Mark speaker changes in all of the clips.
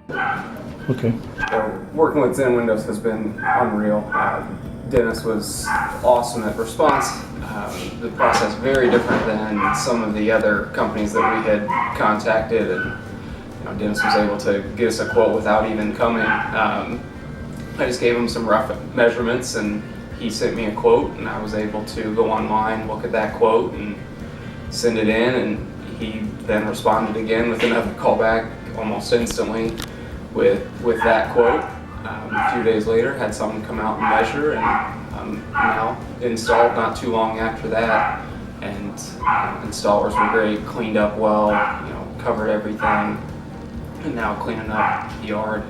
Speaker 1: Okay.
Speaker 2: So working with Zen Windows has been unreal. Dennis was awesome at response. The process very different than some of the other companies that we had contacted, and Dennis was able to get us a quote without even coming. I just gave him some rough measurements, and he sent me a quote, and I was able to go online, look at that quote, and send it in, and he then responded again with another callback almost instantly with that quote. A few days later, had someone come out and measure, and now installed not too long after that. And installers were great, cleaned up well, covered everything, and now cleaning up the yard.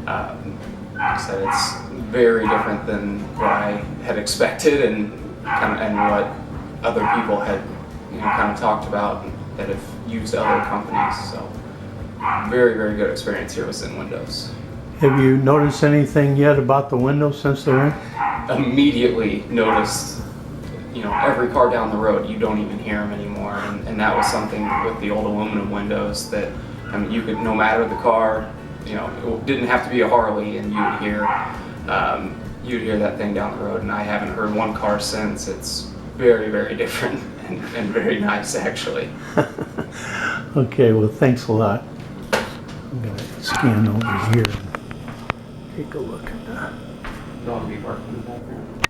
Speaker 2: Like I said, it's very different than what I had expected, and what other people had kind of talked about that have used other companies. So very, very good experience here with Zen Windows.
Speaker 1: Have you noticed anything yet about the windows since they're in?
Speaker 2: Immediately noticed, every car down the road, you don't even hear them anymore. And that was something with the old aluminum windows that, you could, no matter the car, it didn't have to be a Harley, and you'd hear that thing down the road. And I haven't heard one car since. It's very, very different and very nice, actually.
Speaker 1: Okay, well, thanks a lot. I'm going to scan over here and take a look at that.
Speaker 2: Dog be barking in the background.